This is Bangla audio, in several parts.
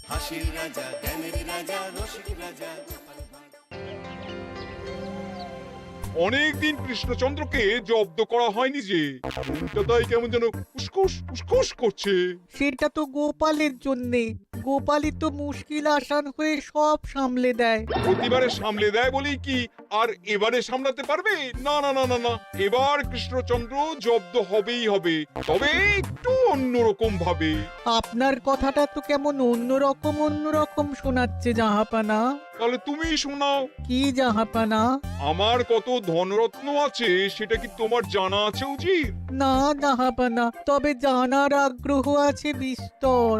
হাসির রাজা, জ্ঞানের রাজা, রসিক রাজা। অনেকদিন কৃষ্ণচন্দ্রকে জব্দ করা হয়নি যে, মনটা তাই কেমন যেন উস্কুস উস্কুস করছে। সেটা তো গোপালের জন্যে। গোপালই তো মুশকিল আসান হয়ে সব সামলে দেয়। প্রতিবারে সামলে দেয় বলেই কি আর এবারে সামলাতে পারবে? না না না না না, এবার কৃষ্ণচন্দ্র জব্দ হবেই হবে, তবে একটু অন্যরকম ভাবে। আপনার কথাটা তো কেমন অন্যরকম শোনাচ্ছে জাহাপানা। তাহলে তুমি শোনাও। কি জাহাপানা? আমার কত ধনরত্ন আছে সেটা কি তোমার জানা আছে উজির? না জাহাপানা, তবে জানার আগ্রহ আছে বিস্তর।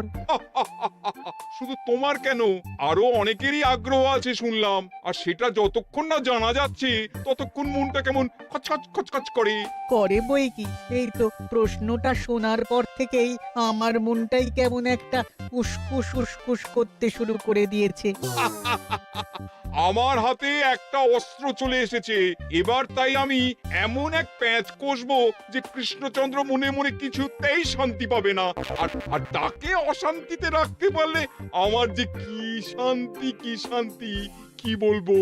শুধু তোমার কেন, আরো অনেকেরই আগ্রহ আছে শুনলাম, আর সেটা যতক্ষণ না জানা যাচ্ছে ততক্ষণ মনটা কেমন খচখচ খচখচ করে। করে বই কি, এই তো প্রশ্নটা শোনার পর থেকেই আমার মনটাই কেমন একটা উসকুস উসকুস করতে শুরু করে দিয়েছে। আমার হাতে একটা অস্ত্র চলে এসেছে এবার, তাই আমি এমন এক প্যাঁচ কষবো যে কৃষ্ণচন্দ্র মনে মনে কিছুতেই শান্তি পাবে না। আর তাকে অশান্তিতে রাখতে পারলে আমার যে কি শান্তি কি শান্তি, কি বলবো।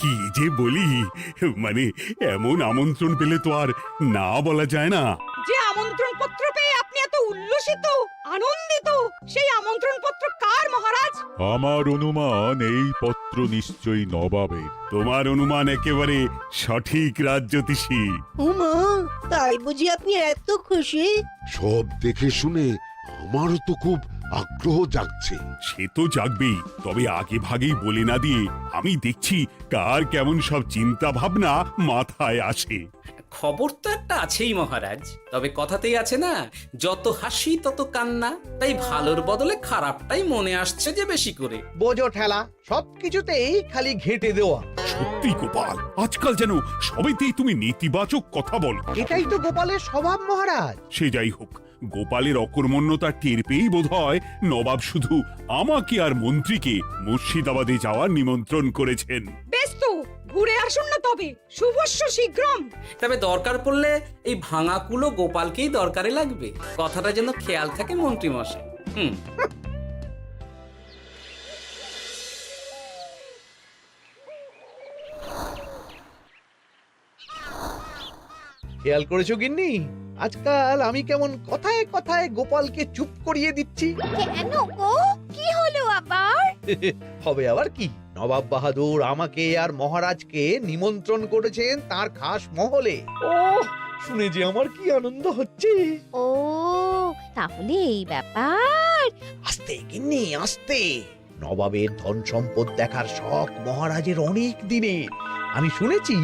কি যে বলি, মানে এমন আমন্ত্রণ পেলে তো আর না বলা যায় না। যে আমন্ত্রণ পত্র পেয়ে আপনি এত উল্লসিত আনন্দিত, সেই আমন্ত্রণ পত্র কার মহারাজ? আমার অনুমান এই পত্র নিশ্চয়ই নবাবের। তোমার অনুমান একেবারে সঠিক, রাজ্যতীষী। উমা, তাই বুঝি আপনি এত খুশি? সব দেখে শুনে আমারও তো খুব আগ্রহ জাগছে। সে তো জাগবেই, তবে আগে ভাগেই বলে না দিয়ে আমি দেখছি কার কেমন সব চিন্তা ভাবনা মাথায় আসে। খবর তো একটা আছেই মহারাজ, তবে কথাতেই আছে না, যত হাসি তত কান্না। তাই ভালোর বদলে খারাপটাই মনে আসছে যে বেশি করে। বোঝো ঠেলা, সবকিছুতেই খালি ঘেঁটে দেওয়া। সত্যি গোপাল, আজকাল যেন সবাইতেই তুমি নেতিবাচক কথা বলো। এটাই তো গোপালের স্বভাব মহারাজ। সে যাই হোক, গোপালের অকর্মণ্যতা টের পেয়েই বোধ হয় নবাব শুধু আমাকে আর মন্ত্রীকে মুর্শিদাবাদে যাওয়ার নিমন্ত্রণ করেছেন। বেশ তো, ঘুরে আসুন না তবে, শুভস্য শীঘ্রম। তবে দরকার পড়লে এই ভাঙা কুলো গোপালকেই দরকারে লাগবে, কথাটা যেন খেয়াল থাকে মন্ত্রী মশাই। খেয়াল করেছো গিন্নি, আজকাল আমি কেমন কথায় কথায় গোপালকে চুপ করিয়ে দিচ্ছি? কেন গো, কি হলো আবার? হবে আবার কি, নবাব বাহাদুর আমাকে আর মহারাজকে নিমন্ত্রণ করেছেন তার খাস মহলে। ও শুনে যে আমার কি আনন্দ হচ্ছে। ও, তাহলে এই ব্যাপার। আস্তে গিন্নি আস্তে, নবাবের ধন সম্পদ দেখার শখ মহারাজের অনেক দিনের। আমি শুনেছি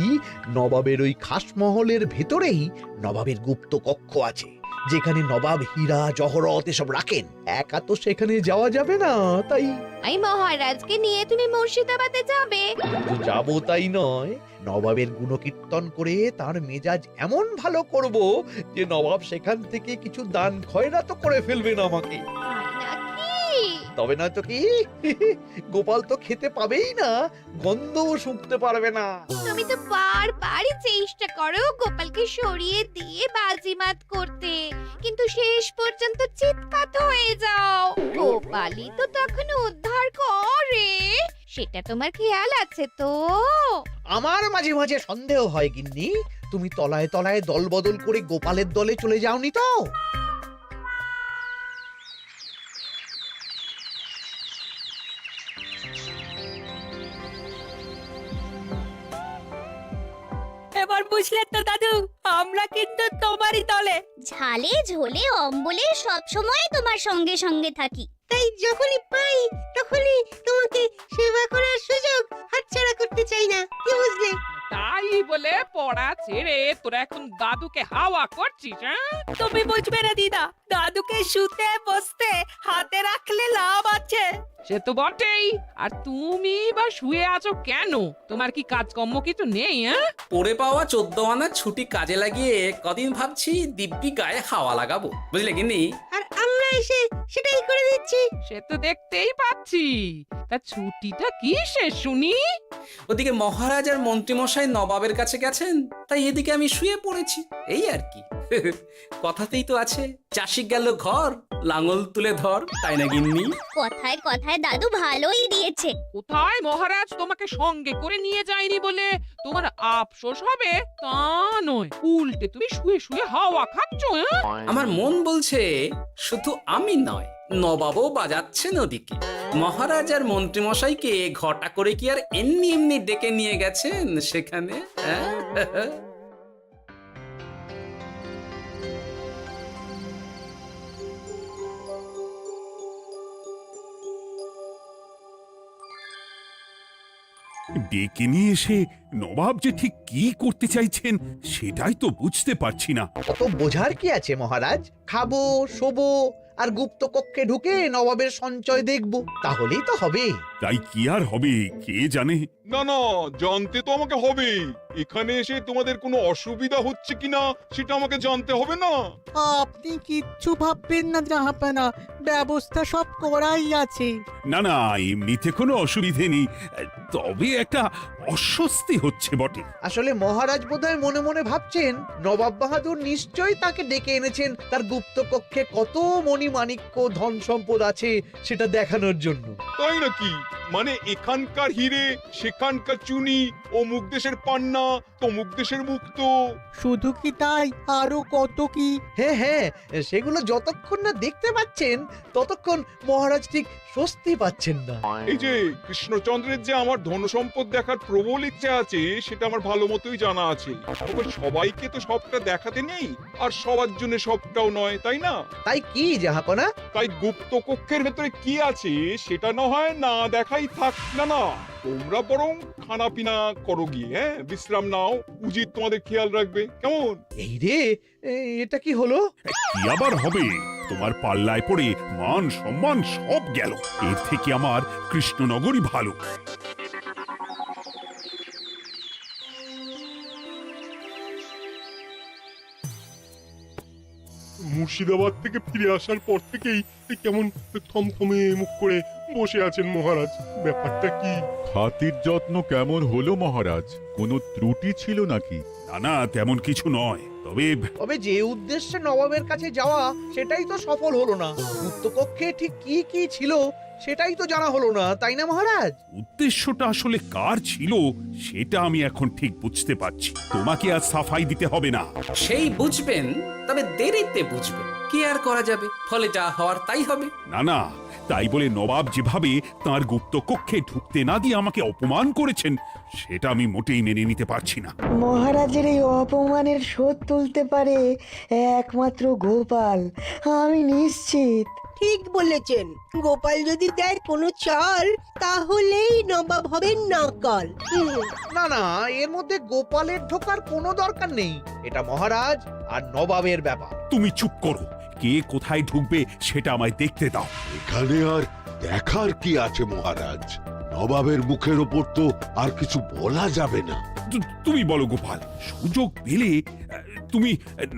নবাবের ওই খাস মহলের ভেতরেই নবাবের গুপ্ত কক্ষ আছে, যেখানে নবাব হীরা জহরত এসব রাখেন। একা তো সেখানে যাওয়া যাবে না, তাই এই মহারাজকে নিয়ে তুমি মুর্শিদাবাদে যাবে? শুধু যাবো তাই নয়, নবাবের গুণকীর্তন করে তার মেজাজ এমন ভালো করব যে নবাব সেখান থেকে কিছু দান খয়রাত করে ফেলবেন আমাকে। তাই নাকি? তবে নয়তো কি, গোপাল তো খেতে পাবেই না, গন্ধও শুঁকতে পারবে না। তুমি তো বারবার চেষ্টা করো গোপালকে সরিয়ে দিয়ে বাজিমাত করতে, কিন্তু শেষ পর্যন্ত চিৎপাত হয়ে যাও। গোপালই তো তখন উদ্ধার করে, সেটা তোমার খেয়াল আছে তো? আমার মাঝে মাঝে সন্দেহ হয় গিন্নি, তুমি তলায় তলায় দল বদল করে গোপালের দলে চলে যাওনি তো? এবার বুঝলে তো দাদু, আমরা কিন্তু তোমারই দলে। ঝালে ঝোলে অম্বলে সব সময় তোমার সঙ্গে সঙ্গে থাকি। তাই যখনই পাই তখনই তোমাকে সেবা করার সুযোগ হাতছাড়া করতে চাই না, কি বুঝলে? তাই বলে পড়া ছেড়ে তোরা এখন দাদুকে হাওয়া করছিস? তুমি বুঝবে না দিদা, দাদুকে শুতে বসতে হাতে রাখলে লাভ আছে। সে তো বটেই। আর তুমি বা শুয়ে আছো কেন? তোমার কি কাজকর্ম কিছু নেই? হ্যাঁ, পড়ে পাওয়া 14 আনা ছুটি কাজে লাগিয়ে কদিন ভাবছি দিব্যি গায়ে হাওয়া লাগাবো, বুঝলে গিন্নি? আর আমরা এসে সেটাই করে দিচ্ছি। সে তো দেখতেই পাচ্ছি। তা ছুটিটা কি সে শুনি? ওদিকে মহারাজ আর মন্ত্রীমশাই নবাবের কাছে গেছেন, তাই এদিকে আমি শুয়ে পড়েছি, এই আর কি। কথাতেই তো আছে, চাষি গেল ঘর, লাঙল তুলে ধর, তাই না গিন্নি? কথায় কথায় দাদু ভালোই দিয়েছে। কোথায় মহারাজ তোমাকে সঙ্গে করে নিয়ে যায়নি বলে তোমার আফসোস হবে তা নয়, উল্টে তুমি শুয়ে শুয়ে হাওয়া খাচ্ছ। আমার মন বলছে শুধু আমি নয়, নবাবও বাজাচ্ছেন ওদিকে। মহারাজ আর মন্ত্রীমশাইকে ঘটা করে কি আর এমনি এমনি ডেকে নিয়ে গেছেন সেখানে? হ্যাঁ? ডেকে নিয়ে এসে নবাব যে ঠিক কি করতে চাইছেন সেটাই তো বুঝতে পারছি না। অত বোঝার কি আছে মহারাজ? খাবো, শোবো আর গুপ্ত কক্ষে ঢুকে নবাবের সঞ্চয় দেখব, তাহলেই তো হবে। তাই কি আর হবে কে জানে। না না, জানতে তো আমাকে হবে। এখানে এসে তোমাদের কোনো অসুবিধা হচ্ছে কিনা সেটা আমাকে জানতে হবে না? আপনি কিচ্ছু ভাববেন না জাহাপানা, ব্যবস্থা সব করাই আছে। না না, এমনিতে কোনো অসুবিধে নেই, তবে একটা অস্বস্তি হচ্ছে বটে। আসলে মহারাজ বোধহয় মনে মনে ভাবছেন নবাব বাহাদুর নিশ্চয়ই তাকে ডেকে এনেছেন তার গুপ্ত কক্ষে কত মণিমাণিক্য ধন সম্পদ আছে সেটা দেখানোর জন্য। তাই নাকি? মানে এখানকার হিরে সেখানকার চুনি, অমুক দেশের পান্না তমুক দেশের মুক্ত। শুধু কি তাই, আরো কত কি। হ্যাঁ হ্যাঁ, সেগুলো যতক্ষণ না দেখতে পাচ্ছেন ততক্ষণ মহারাজ ঠিক স্বস্তি পাচ্ছেন না। এই যে কৃষ্ণচন্দ্রের যে আমার ধনসম্পদ দেখার প্রবল ইচ্ছে আছে সেটা আমার ভালো মতোই জানা আছে। তবে সবাইকে তো সবটা দেখাতে নেই, আর সবার জন্য সবটাও নয়, তাই না? তাই কি জাহাপনা? তাই গুপ্ত কক্ষের ভেতরে কি আছে সেটা না হয় না দেখাই থাক। না না, তোমরা বরং খানা পিনা করো গিয়ে, হ্যাঁ, বিশ্রাম নাও। উজিত তোমাদের খেয়াল রাখবে, কেমন? এই রে, এটা কি হলো? কি আবার হবে? তোমার পাল্লায় পড়ে মান সম্মান সব গেল। এর থেকে আমার কৃষ্ণনগরই ভালো। মুর্শিদাবাদ থেকে ফিরে আসার পর থেকেই কেমন থমথমে মুখ করে বসে আছেন মহারাজ। ব্যাপারটা কি? হাতির যত্ন কেমন হলো মহারাজ? কোনো ত্রুটি ছিল নাকি? না না, তেমন কিছু নয়, তবে যে উদ্দেশ্যে নবাবের কাছে যাওয়া সেটাই তো সফল হলো না। গুপ্ত কক্ষে ঠিক কি কি ছিল সেটাই তো জানা হলো না, তাই না মহারাজ? উদ্দেশ্যটা আসলে কার ছিল সেটা আমি এখন ঠিক বুঝতে পারছি। তোমাকে আর সাফাই দিতে হবে না। সেই বুঝবেন, তবে দেরিতে বুঝবেন। কি আর করা যাবে, ফলে যা হওয়ার তাই হবে। না না, তাই বলে নবাব যেভাবে তার গুপ্ত কক্ষে ঢুকতে না দিয়ে আমাকে অপমান করেছেন সেটা আমি মোটেই মেনে নিতে পারছি না। মহারাজের এই অপমানের শোধ তুলতে পারে একমাত্র গোপাল, আমি নিশ্চিত। ঠিক বলেছেন, গোপাল যদি দেয় কোনো চাল তাহলেই নবাব হবেন নাকাল। না না, এর মধ্যে গোপালের ঢোকার কোনো দরকার নেই। এটা মহারাজ আর নবাবের ব্যাপার। তুমি চুপ করো, কে কোথায় ঢুকবে সেটা আমায় দেখতে দাও। এখানে আর দেখার কি আছে মহারাজ? নবাবের মুখের ওপর তো আর কিছু বলা যাবে না। তুমি বলো গোপাল, সুযোগ পেলে তুমি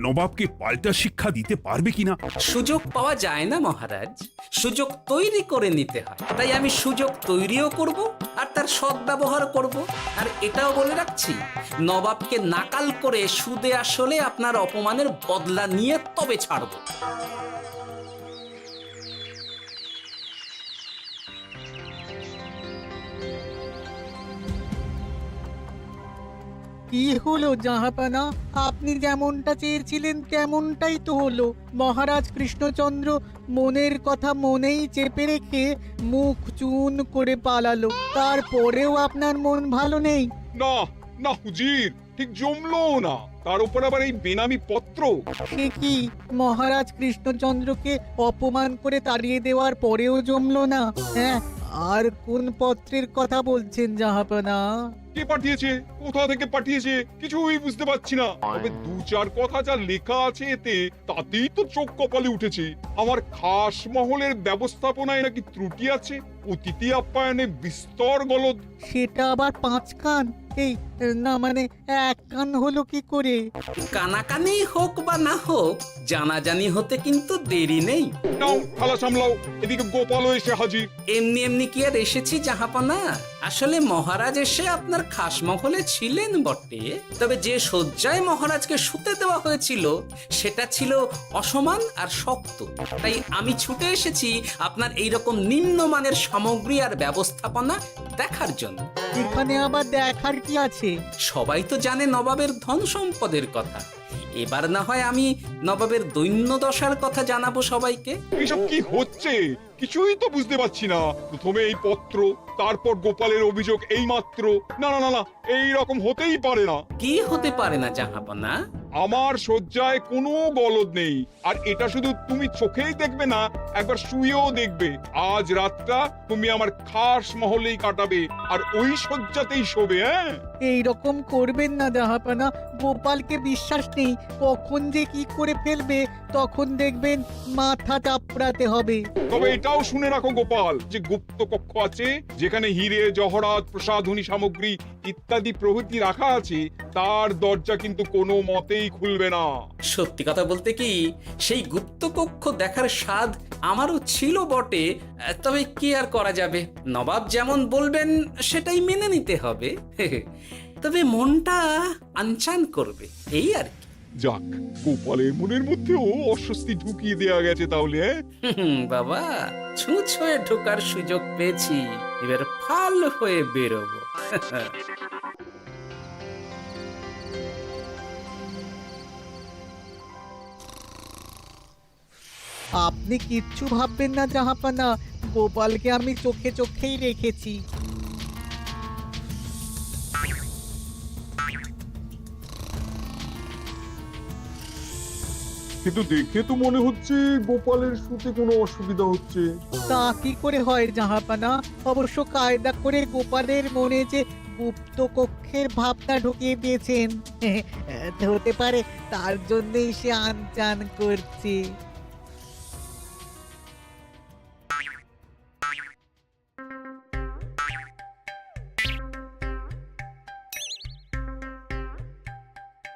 নবাবকে পাল্টা শিক্ষা দিতে পারবে কিনা? সুযোগ পাওয়া যায় না মহারাজ, সুযোগ তৈরি করে নিতে হয়। তাই আমি সুযোগ তৈরিও করব আর তার সদ্ব্যবহার করব। আর এটাও বলে রাখছি, নবাবকে নাকাল করে সুদে আসলে আপনার অপমানের বদলা নিয়ে তবে ছাড়ব। কি হলো জাহাপানা, আপনি যেমনটা চেয়েছিলেন তেমনটাই তো হলো। মহারাজ কৃষ্ণচন্দ্র মনের কথা মনেই চেপে রেখে মুখ চুন করে পালালো, তারপরেও আপনার মন ভালো নেই? না না হুজির, ঠিক জমলো না। তার উপর আবার এই বেনামি পত্র। সে কি, মহারাজ কৃষ্ণচন্দ্রকে অপমান করে তাড়িয়ে দেওয়ার পরেও জমলো না? হ্যাঁ, আর কোন পত্রের কথা বলছেন জাহাপানা? কে পাঠিয়েছে, কোথা থেকে পাঠিয়েছে কিছুই বুঝতে পারছি না। তবে দু চার কথা যা লেখা আছে এতে, তাতেই তো চোখ কপালে উঠেছে। আমার খাস মহলের ব্যবস্থাপনায় নাকি ত্রুটি আছে, অতিথি আপ্যায়নে বিস্তর গলদ। সেটা আবার 5 কান? এই না মানে 1 কান হলো কি করে? কানাকানি হোক বা না হোক, জানাজানি হতে কিন্তু দেরি নেই। নাও থালা সামলাও, এদিকে গোপালও এসে হাজির। এমনি এমনি কি আর এসেছি জাহাপনা? আসলে মহারাজ এসে আপনার খাস মহলে ছিলেন বটে, তবে যে শয্যায় মহারাজকে শুতে দেওয়া হয়েছিল সেটা ছিল অসমান আর শক্ত। তাই আমি ছুটে এসেছি আপনার এইরকম নিম্নমানের সামগ্রী আর ব্যবস্থাপনা দেখার জন্য। এখানে আবার দেখার কি আছে? সবাই তো জানে নবাবের ধন সম্পদের কথা, এবার না হয় আমি নবাবের দৈন্য দশার কথা জানাবো সবাইকে। এইসব কি হচ্ছে কিছুই তো বুঝতে পারছি না। প্রথমে এই পত্র, তারপর গোপালের অভিযোগ এই মাত্র। না না না না, এই রকম হতেই পারে না। কি হতে পারে না জাহাপনা? আমার শয্যায় কোনো গলদ নেই, আর এটা শুধু তুমি চোখেই দেখবে না, একবার শুয়েও দেখবে। আজ রাতটা তুমি আমার খাস মহলেই কাটাবে, আর ওই শয্যাতেই শোবে। হ্যাঁ, এই রকম করবেন না জাহাপানা, গোপালকে বিশ্বাস নেই, কখন যে কি করে ফেলবে তখন দেখবেন মাথা চাপড়াতে হবে। তবে এটাও শুনে রাখো গোপাল, যে গুপ্ত কক্ষ আছে যেখানে হিরে জহরাত প্রসাধনী সামগ্রী ইত্যাদি প্রভৃতি রাখা আছে, তার দরজা কিন্তু কোনো মতেই খুলবে না। সত্যি কথা বলতে কি, সেই গুপ্ত কক্ষ দেখার স্বাদ আমারও ছিল বটে, তবে কি আর করা যাবে, নবাব যেমন বলবেন সেটাই মেনে নিতে হবে। তবে মনটা আনচান করবে, এই আর কি। যাক, গোপালের মনের মধ্যেও অস্বস্তি ঢুকিয়ে দেয়া গেছে তাহলে। বাবা, ছুঁচ হয়ে ঢোকার সুযোগ পেয়েছি, এবার ফাল হয়ে বেরোবো। আপনি কিচ্ছু ভাববেন না জাহাপানা, গোপালকে আমি চোখে চোখেই রেখেছি। কিন্তু দেখে তো মনে হচ্ছে গোপালের শুতে কোনো অসুবিধা হচ্ছে। তা কি করে হয় জাহাপানা? অবশ্য কায়দা করে গোপালের মনে যে গুপ্ত কক্ষের ভাবনা ঢুকিয়ে দিয়েছেন, হতে পারে তার জন্যই সে আনচান করছে।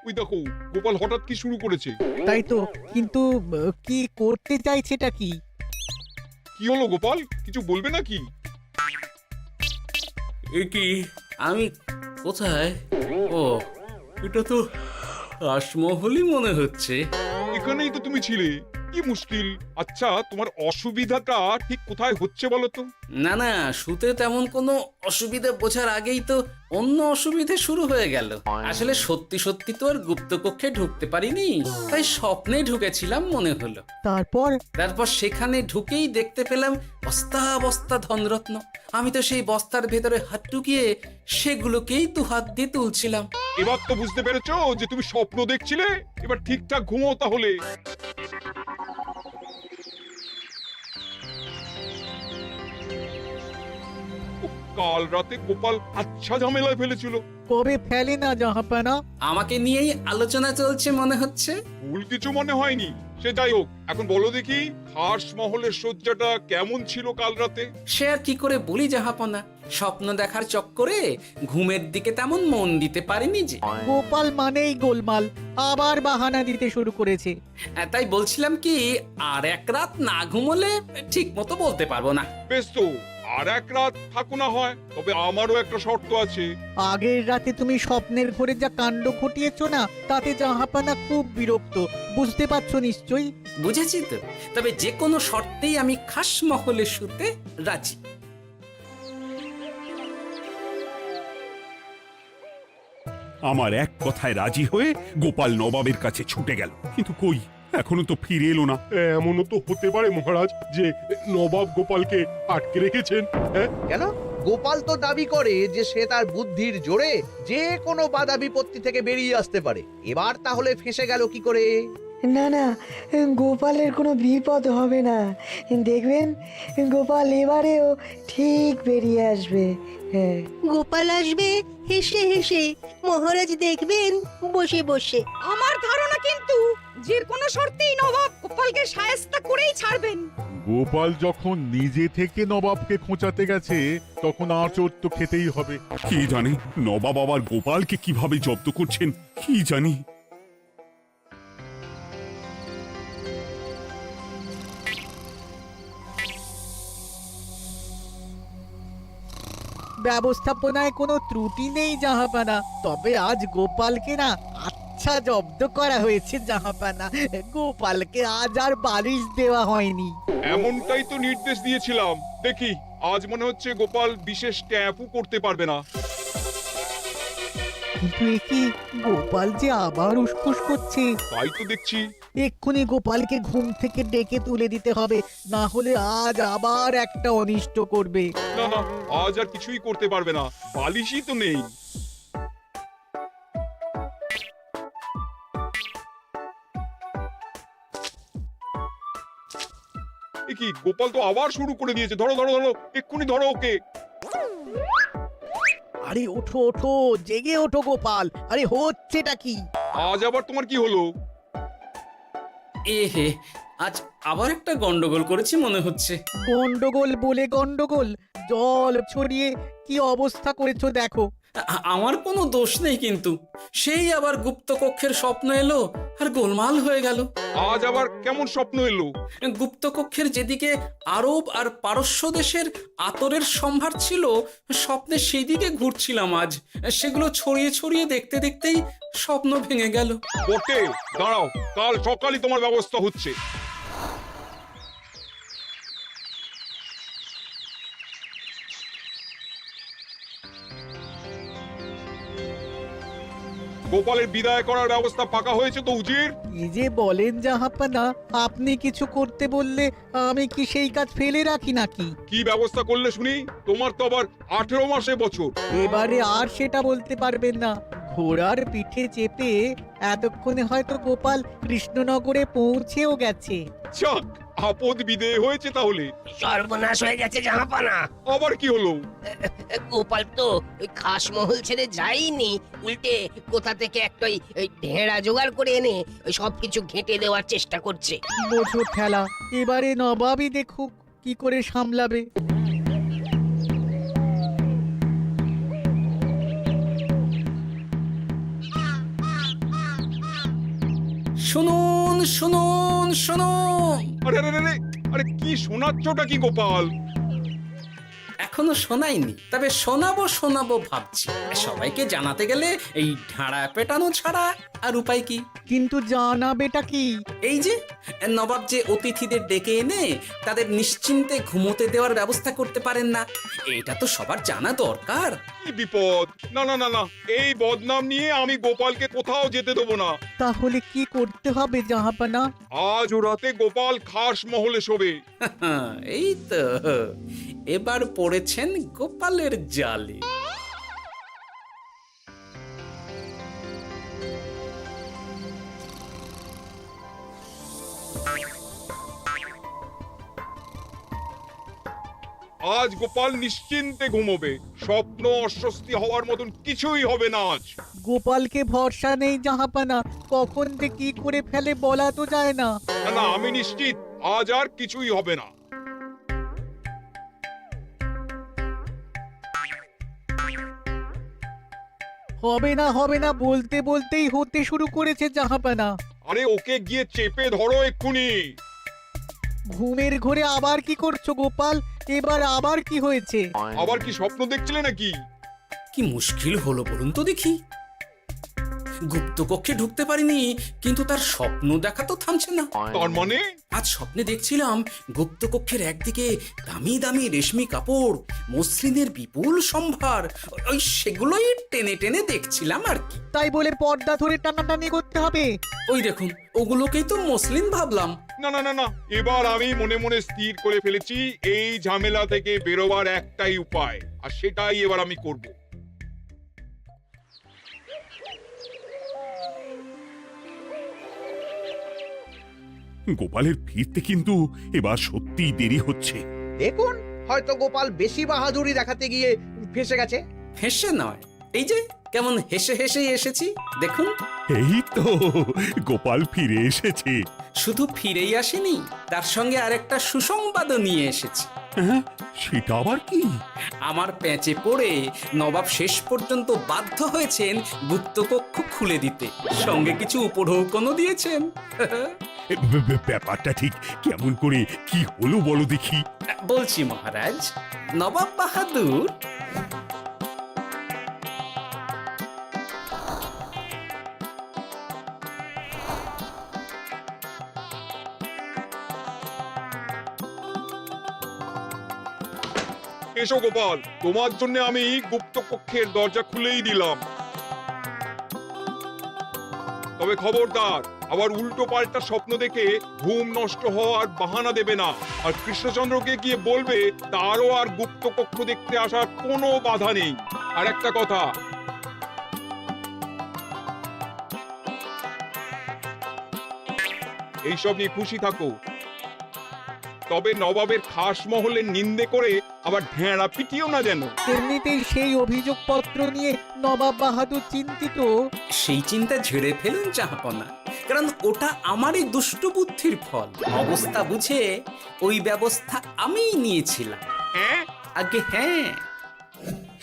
ওই দেখো, গোপাল হঠাৎ কি শুরু করেছে। তাই তো, কিন্তু কি করতে চাইছেটা কি? কি হলো গোপাল, কিছু বলবে নাকি? এ কি, আমি কোথায়? ও, এটা তো রাসমহলই মনে হচ্ছে। এখানেই তো তুমি ছিলে, কি মুশকিল। আচ্ছা, তোমার অসুবিধাটা ঠিক কোথায় হচ্ছে বলো তো? না না, শুতে তেমন কোনো অসুবিধা বোঝার আগেই তো অন্য অসুবিধে শুরু হয়ে গেল। আসলে সত্যি সত্যি তো আর গুপ্তকক্ষে ঢুকতে পারিনি, তাই স্বপ্নে ঢুকেছিলাম মনে হলো। তারপর সেখানে ঢুকেই দেখতে পেলাম বস্তা বস্তা ধনরত্ন। আমি তো সেই বস্তার ভেতরে হাত ঢুকিয়ে সেগুলোকেই 2 হাত দিয়ে তুলছিলাম। এবার তো বুঝতে পেরেছো যে তুমি স্বপ্ন দেখছিলে। এবার ঠিকঠাক ঘুমো তাহলে। কাল রাতে গোপাল আচ্ছা ঝামেলায় ফেলেছিল। কবে ফেলে না জাহাপানা? আমাকে নিয়েই আলোচনা চলছে মনে হচ্ছে। ভুল কিছু মনে হয়নি, সে যাই হোক, এখন বলো দেখি খাস মহলের সজ্জাটা কেমন ছিল কাল রাতে? সে আর কি করে বলি জাহাপনা, স্বপ্ন দেখার চক্করে ঘুমের দিকে তেমন মন দিতে পারিনি যে। গোপাল মানেই গোলমাল, আবার বাহানা দিতে শুরু করেছে। তাই বলছিলাম কি, আর এক রাত না ঘুমোলে ঠিক মতো বলতে পারবো না। বেশ তো, আর এক রাত থাকো না হয়, তবে আমারও একটা শর্ত আছে। আগের রাতে তুমি স্বপ্নের ঘরে যা কাণ্ড ঘটিয়েছো না, তাতে জাহাপানা খুব বিরক্ত, বুঝতে পারছো নিশ্চয়ই। বুঝেছি তো, তবে যে কোনো শর্তেই আমি খাস মহলে শুতে রাজি। আমার এক কথায় রাজি হয়ে গোপাল নবাবের কাছে ছুটে গেল, কিন্তু কই, এখনো তো ফিরে এলো না। এমনও তো হতে পারে মহারাজ যে নবাব গোপালকে আটকে রেখেছেন। কেন? গোপাল তো দাবি করে যে সে তার বুদ্ধির জোরে যে কোনো বাধা বিপত্তি থেকে বেরিয়ে আসতে পারে। এবার তাহলে ফেঁসে গেল কি করে? না না, গোপালের কোনো বিপদ হবে না। দেখবেন গোপাল এবারেও ঠিক বেরিয়ে আসবে। হ্যাঁ, গোপাল আসবে হেসে হেসে, মহারাজ দেখবেন বসে বসে। আমার ধারণা কিন্তু যে কোনো শর্তেই নবাব গোপালকে শায়েস্তা করেই ছাড়বেন। গোপাল যখন নিজে থেকে নবাবকে খোঁচাতে গেছে তখন আঁচড় তো খেতেই হবে। কি জানি নবাব আবার গোপালকে কিভাবে জব্দ করছেন, কি জানি। ব্যবস্থাপনায় কোনো ত্রুটি নেই জাহাপানা, তবে আজ গোপালকে না আচ্ছা জব্দ করা হয়েছে জাহাপানা। গোপালকে আজ আর বালিশ দেওয়া হয়নি। এমনটাই তো নির্দেশ দিয়েছিলাম। দেখি আজ মনে হচ্ছে গোপাল বিশেষ ট্যাপও করতে পারবে না। কিন্তু এ কি, গোপাল যে আবার উসখুস করছে। তাই তো দেখছি। এক্ষুনি গোপালকে ঘুম থেকে ডেকে তুলে দিতে হবে, না হলে আজ আবার একটা অনিষ্ট করবে। না না, আজ আর কিছুই করতে পারবে না, বালিশই তো নেই। এ কি, গোপাল তো আবার শুরু করে দিয়েছে। ধরো ধরো ধরো, এক্ষুনি ধরো ওকে। আরে ওঠো ওঠো, জেগে ওঠো গোপাল। আরে হচ্ছেটা কি? আজ আবার তোমার কি হলো? এ হে, আজ আবার একটা গন্ডগোল করেছি মনে হচ্ছে। গন্ডগোল বলে গন্ডগোল, জল ছড়িয়ে কি অবস্থা করেছো দেখো। আমার কোনো দোষ নেই, কিন্তু সেই আবার গুপ্তকক্ষের স্বপ্ন এলো আর গোলমাল হয়ে গেল। আজ আবার কেমন স্বপ্ন এলো? গুপ্তকক্ষের যেদিকে আরব আর পারস্য দেশের আতরের সম্ভার ছিল, স্বপ্নে সেই দিকে ঘুরছিলাম আজ। সেগুলো ছড়িয়ে ছড়িয়ে দেখতে দেখতেই স্বপ্ন ভেঙে গেল। বটে, দাঁড়াও, কাল সকালই তোমার ব্যবস্থা হচ্ছে। গোপালের বিদায় করার ব্যবস্থা পাকা হয়েছে তো উজির? কি যে বলেন জাহাপানা, আপনি কিছু করতে বললে আমি কি সেই কাজ ফেলে রাখি নাকি? কি ব্যবস্থা করলে শুনি? তোমার তো আবার 18 মাসে বছর। এবারে আর সেটা বলতে পারবেন না। ঘোড়ার পিঠে চেপে এতক্ষণে হয়তো গোপাল কৃষ্ণনগরে পৌঁছেও গেছে। যাক, আপদ বিদেয় হয়েছে তাহলে। সর্বনাশ হয়ে গেছে জাহাপানা। আবার কি হলো? গোপাল তো ওই খাসমহল ছেড়ে যায়নি, উল্টে কোথা থেকে একটা ওই ঢেঁড়া জোগাড় করে এনে ওই সবকিছু ঘেঁটে দেওয়ার চেষ্টা করছে। বোঝো ঠেলা, এবারে নবাবই দেখুক কি করে সামলাবে। শুনুন শুনুন শুনুন। আরে আরে আরে, আরে কি শোনাচ্ছটা কি গোপাল? এখনো শোনাইনি, তবে শোনাবো শোনাবো ভাবছি। সবাইকে জানাতে গেলে এই ঢাড়া পেটানো ছাড়া আর উপায় কি? কিন্তু জানাবেটা কি? এই যে নবাব যে অতিথিদের ডেকে এনে তাদের নিশ্চিন্তে ঘুমোতে দেওয়ার ব্যবস্থা করতে পারেন না, এটা তো সবার জানা দরকার। কি বিপদ! না না না না, এই বদনাম নিয়ে আমি গোপালকে কোথাও যেতে দেবো না। তাহলে কি করতে হবে জাহাপানা? আজ ও রাতে গোপাল খাস মহলে শোবে। এই তো এবার পড়েছেন গোপালের জালে। আজ গোপাল নিশ্চিন্তে ঘুমোবে। স্বপ্ন অস্বস্তি হওয়ার মতন কিছুই হবে না আজ। গোপালকে ভরসা নেই জাহাপানা, কখন যে কি করে ফেলে বলা তো যায় না। না না, আমি নিশ্চিত আজ আর কিছুই হবে না। হবে না বলতে বলতেই হতে শুরু করেছে জাহাপানা। আরে ওকে গিয়ে চেপে ধরো এক্ষুনি। ঘুমের ঘোরে আবার কি করছো গোপাল? এবার আবার কি হয়েছে? আবার কি স্বপ্ন দেখছিলে নাকি? কি মুশকিল হলো বলুন তো দেখি। গুপ্তকক্ষে ঢুকতে পারিনি, কিন্তু তার স্বপ্ন দেখা তো থামছে না। তার মানে? আজ স্বপ্নে দেখছিলাম গুপ্তকক্ষের একদিকে দামি দামি রেশমি কাপড়, মসলিনের বিপুল সম্ভার, ওই সেগুলোই টেনে টেনে দেখছিলাম আর কি। তাই বলে পর্দা ধরে টানাটানি করতে হবে? ওই দেখুন, ওগুলোকেই তো মসলিন ভাবলাম। না না না না, এবার আমি মনে মনে স্থির করে ফেলেছি এই ঝামেলা থেকে বেরোবার একটাই উপায়, আর সেটাই এবার আমি করব। গোপালের ফিরতে কিন্তু এবার সত্যিই দেরি হচ্ছে। দেখুন, হয়তো গোপাল বেশি বাহাদুরি দেখাতে গিয়ে ফেসে গেছে। হেসে নয়, এই যে কেমন হেসে হেসেই এসেছি দেখুন। এই তো গোপাল ফিরে এসেছে। শুধু ফিরেই আসেনি, তার সঙ্গে আরেকটা সুসংবাদও নিয়ে এসেছি। হ্যাঁ, সেটা আবার কি? আমার প্যাঁচে পড়ে নবাব শেষ পর্যন্ত বাধ্য হয়েছেন গুপ্তকক্ষ খুলে দিতে, সঙ্গে কিছু উপঢৌকনও দিয়েছেন। ব্যাপারটা ঠিক কেমন করে কি হলো বলো দেখি। বলছি মহারাজ, নবাব বাহাদুর এসো গোপাল, তোমার জন্য আমি গুপ্ত কক্ষের দরজা খুলেই দিলাম। তবে খবরদার, আবার উল্টো পাল্টা স্বপ্ন দেখে ঘুম নষ্ট হওয়ার বাহানা দেবে না। আর কৃষ্ণচন্দ্রকে গিয়ে বলবে তারও আর গুপ্ত কক্ষ দেখতে আসার কোনো বাধা নেই। আর একটা কথা, এইসব নিয়ে খুশি থাকো, তবে নবাবের খাস মহলের নিন্দে করে আবার ঢেঁড়া পিটিও না যেন। এমনিতেই সেই অভিযোগপত্র নিয়ে নবাব বাহাদুর চিন্তিত। সেই চিন্তা ঝেড়ে ফেলুন জাহাপনা, কারণ ওটা আমারই দুষ্ট বুদ্ধির ফল। অবস্থা বুঝে ওই ব্যবস্থা আমিই নিয়েছিলাম। হ্যাঁ, আগে হ্যাঁ।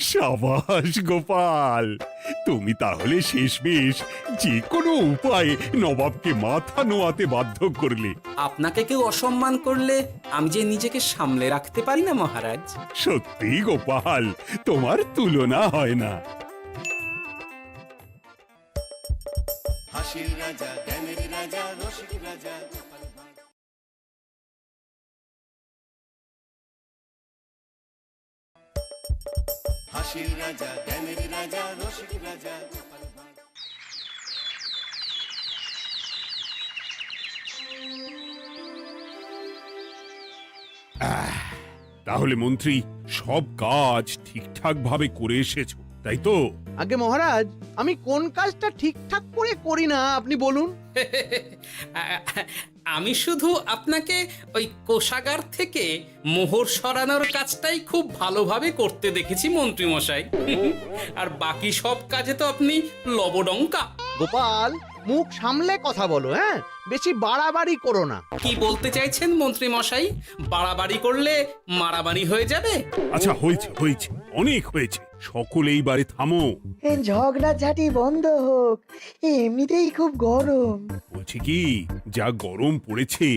সাবাস গোপাল, তুমি তাহলে শেষমেশ যে কোনো উপায়ে নবাবকে মাথা নোয়াতে বাধ্য করলে। আপনাকে কেউ অসম্মান করলে আমি যে নিজেকে সামলে রাখতে পারি না মহারাজ। সত্যি গোপাল, তোমার তুলনা হয় না। হাসির রাজা, জ্ঞানের রাজা, রসিক রাজা গোপাল ভাঁড়। হাসির রাজা, জ্ঞানের রাজা, রসিক রাজা গোপাল ভাঁড়। তাহলে মন্ত্রী সব কাজ ঠিকঠাক ভাবে করে এসেছো, তাই তো? আগে মহারাজ, আমি কোন কাজটা ঠিকঠাক করে করি না আপনি বলুন। আমি শুধু আপনাকে ওই কোষাগার থেকে মোহর সরানোর কাজটাই খুব ভালোভাবে করতে দেখেছি মন্ত্রী মশাই। আর বাকি সব কাজে তো আপনি লবডঙ্কা। গোপাল, মুখ সামলে কথা বলো, হ্যাঁ? বেশি বাড়াবাড়ি করো না। কি বলতে চাইছেন মন্ত্রী মশাই? বাড়াবাড়ি করলে মারামারি হয়ে যাবে। আচ্ছা, হয়েছে হয়েছে, অনেক হয়েছে, সকলে এইবারে থামো। ঝগড়াঝাটি বন্ধ হোক, এমনিতেই খুব গরম। বলছি কি, যা গরম পড়েছে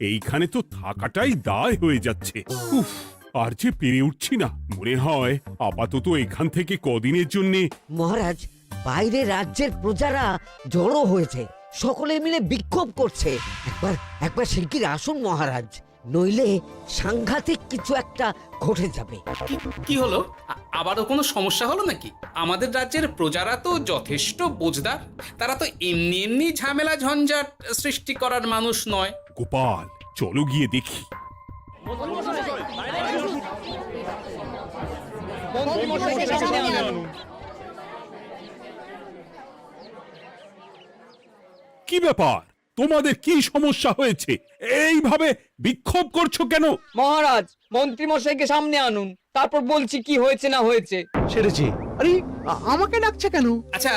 এইখানে তো থাকাটাই দায় হয়ে যাচ্ছে। উফ, আর যে পেরে উঠছি না। মনে হয় আপাতত এখান থেকে কদিনের জন্যে। মহারাজ, বাইরে রাজ্যের প্রজারা জড়ো হয়েছে, সকলে মিলে বিক্ষোভ করছে। একবার শিগগির আসুন মহারাজ, নইলে সাংঘাতিক কিছু একটা ঘটে যাবে। কি হলো? আবারও কোনো সমস্যা হলো নাকি? আমাদের রাজ্যের প্রজারা তো যথেষ্ট বোঝদার, তারা তো এমনি এমনি ঝামেলা ঝঞ্ঝাট সৃষ্টি করার মানুষ নয়। গোপাল, চলো গিয়ে দেখি। কি ব্যাপার, তোমাদের কি সমস্যা হয়েছে? এইভাবে বিক্ষোভ করছো কেন? মহারাজ, মন্ত্রী মশাইকে সামনে আনুন, তারপর বলছি কি হয়েছে না হয়েছে। সেরেছি। আরে, আমাকে ডাকছে কেন? আচ্ছা,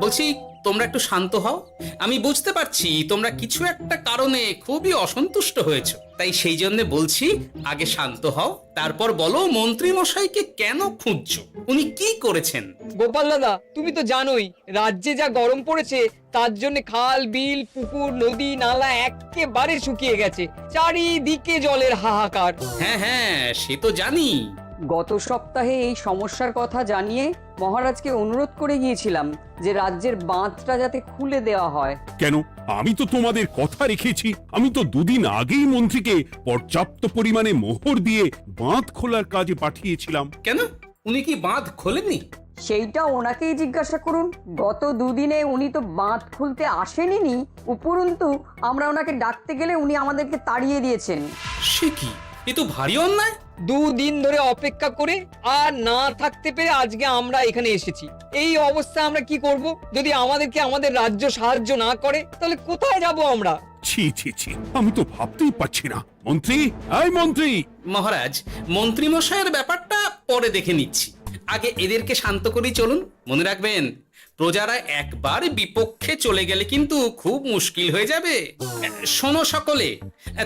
বলছি তোমরা একটু শান্ত হও। আমি বুঝতে পারছি তোমরা কিছু একটা কারণে খুবই অসন্তুষ্ট হয়েছো, তাই সেই জন্য বলছি আগে শান্ত হও, তারপর বলো মন্ত্রী মশাইকে কেন খুঁজছো, উনি কি করেছেন। গোপাল দাদা, তুমি তো জানোই রাজ্যে যা গরম পড়েছে, তার জন্য খাল বিল পুকুর নদী নালা একেবারে শুকিয়ে গেছে, চারিদিকে জলের হাহাকার। হ্যাঁ হ্যাঁ, সে তো জানি। গত সপ্তাহে এই সমস্যার কথা জানিয়ে মহারাজকে অনুরোধ করে গিয়েছিলাম যে রাজ্যের বাঁধটা যাতে খুলে দেওয়া হয়। কেন? আমি তো তোমাদের কথা রেখেছি। আমি তো দুদিন আগেই মন্ত্রীকে পর্যাপ্ত পরিমাণে মোহর দিয়ে বাঁধ খোলার কাজে পাঠিয়েছিলাম। কেন, উনি কি বাঁধ খোলেননি? সেইটা ওনাকেই জিজ্ঞাসা করুন। গত দুদিনে উনি তো বাঁধ খুলতে আসেনি, উপরন্তু আমরা ওনাকে ডাকতে গেলে উনি আমাদেরকে তাড়িয়ে দিয়েছেন। সে কি, এ তো ভারী অন্যায়। দুদিন ধরে অপেক্ষা করে আর না থাকতে পেরে আজকে আমরা এখানে এসেছি। এই অবস্থা আমরা কি করব? যদি আমাদেরকে আমাদের রাজ্য সাহায্য না করে তাহলে কোথায় যাব আমরা? ছি ছি ছি, আমি তো ভাবতেই পারছি না। মন্ত্রী, এই মন্ত্রী! মহারাজ, মন্ত্রী মশাইয়ের ব্যাপারটা পরে দেখে নিচ্ছি, আগে এদেরকে শান্ত করেই চলুন। মনে রাখবেন, প্রজারা একবার বিপক্ষে চলে গেলে কিন্তু খুব মুশকিল হয়ে যাবে। শোনো সকলে,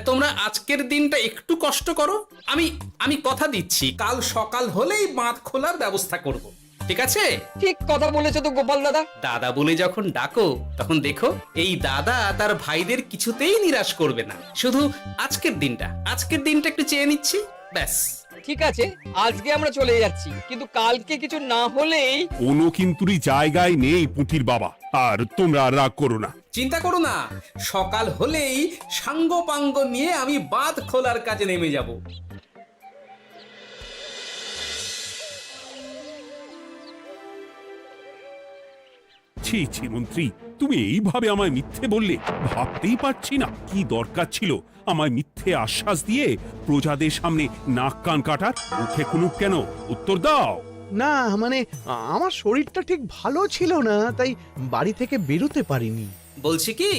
তোমরা আজকের দিনটা একটু কষ্ট করো। আমি কথা দিচ্ছি, কাল সকাল হলেই বাঁধ খোলার ব্যবস্থা করব। ঠিক আছে? ঠিক কথা বলেছো তো গোপাল দাদা। দাদা বলে যখন ডাকো, তখন দেখো এই দাদা তার ভাইদের কিছুতেই নিরাশ করবে না। শুধু আজকের দিনটা একটু চেয়ে নিচ্ছি, ব্যাস। ঠিক আছে, আজকে আমরা চলে যাচ্ছি, কিন্তু কালকে কিছু না হলেই। কোনো কিন্তুরই জায়গায় নেই পুঁটির বাবা, আর তোমরা আর রাগ করো না। চিন্তা করো না, সকাল হলেই সাঙ্গ পাঙ্গ নিয়ে আমি বাঁধ খোলার কাজে নেমে যাব। ছি ছি মন্ত্রী, তুমি এইভাবে আমায় মিথ্যে বললে। ভাবতেই পারছি না কি দরকার ছিল আমায় মিথ্যে আশ্বাস দিয়ে প্রজাদের সামনে নাক কান কাটার। মুখে কুলুপ কেন? উত্তর দাও। না মানে আমার শরীরটা ঠিক ভালো ছিল না, তাই বাড়ি থেকে বেরোতে পারিনি। বলছি কি,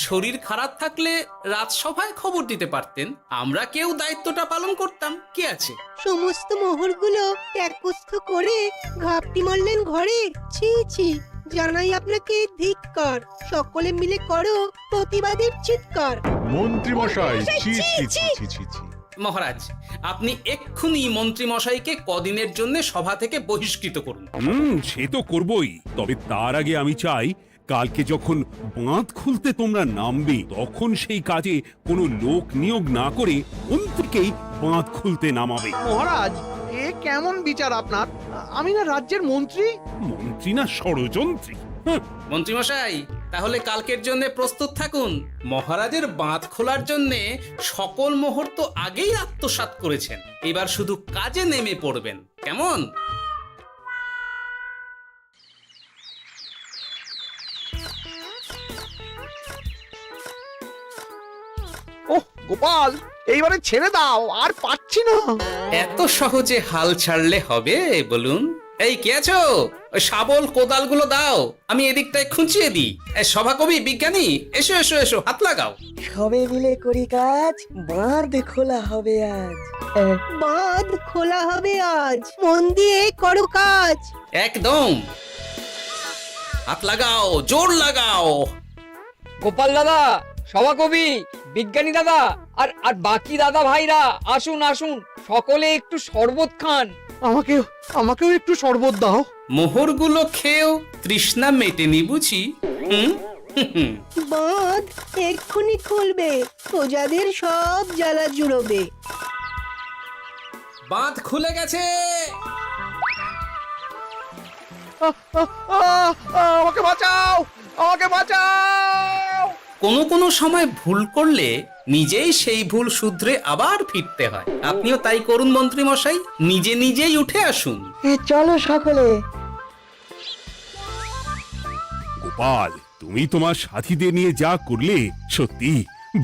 শরীর খারাপ থাকলে রাজসভায় খবর দিতে পারতেন, আমরা কেউ দায়িত্বটা পালন করতাম। কি আছে? সমস্ত মোহরগুলো একস্থ করে ঘাপটি মারলেন ঘরে। ছি ছি, জানাই আপনাকে ধিক্কার। সকলে মিলে করো প্রতিবাদের চিৎকার। মন্ত্রী মশাই, ছি ছি ছি ছি ছি ছি। মহারাজ, আপনি এক্ষুনি মন্ত্রী মশাইকে কদিনের জন্য সভা থেকে বহিষ্কৃত করুন। সে তো করবই, তবে তার আগে আমি চাই কালকে যখন বাঁধ খুলতে তোমরা নামবে, তখন সেই কাজে কোনো লোক নিয়োগ না করে অন্তিকেই বাঁধ খুলতে নামাবে। মহারাজ, এ কেমন বিচার আপনার? আমি না রাজ্যের মন্ত্রী। মন্ত্রী না ষড়যন্ত্রী। মন্ত্রী মশাই, তাহলে কালকের জন্য প্রস্তুত থাকুন। মহারাজের বাঁধ খোলার জন্য সকল মোহর তো আগেই আত্মসাৎ করেছেন, এবার শুধু কাজে নেমে পড়বেন। কেমন? ওহ গোপাল, এইবারে ছেড়ে দাও, আর পাচ্ছি না। এত সহজে হাল ছাড়লে হবে বলুন? এই কে আছো? ওই শাবল কোদালগুলো দাও, আমি এদিকটায় খুঁচিয়ে দিই। সভাকবি, বিজ্ঞানী, এসো এসো এসো, হাত লাগাও। সবে মিলে করি কাজ, বাঁধ খোলা হবে আজ। বাঁধ খোলা হবে আজ, মন দিয়ে করো কাজ। একদম, হাত লাগাও, জোর লাগাও। গোপাল দাদা, সভাকবি, বিজ্ঞানী দাদা আর আর বাকি দাদা ভাইরা আসুন আসুন, সকলে একটু শরবত খান। আমাকেও একটু শরবত দাও। মোহরগুলো খেয়েও তৃষ্ণা মেটেনি বুঝি? বাঁধ এক্ষুনি খুলবে, প্রজাদের সব জ্বালা জুড়বে। বাঁধ খুলে গেছে। আমাকে বাঁচাও, আমাকে বাঁচাও। কোনো সময় ভুল করলে নিজেই সেই ভুল শুধরে আবার ফিরতে হয়। আপনিও তাই করুন মন্ত্রী মশাই, নিজেই উঠে আসুন। চলো সকলে। গোপাল, তুমি তোমার সাথীদের নিয়ে যা করলে সত্যি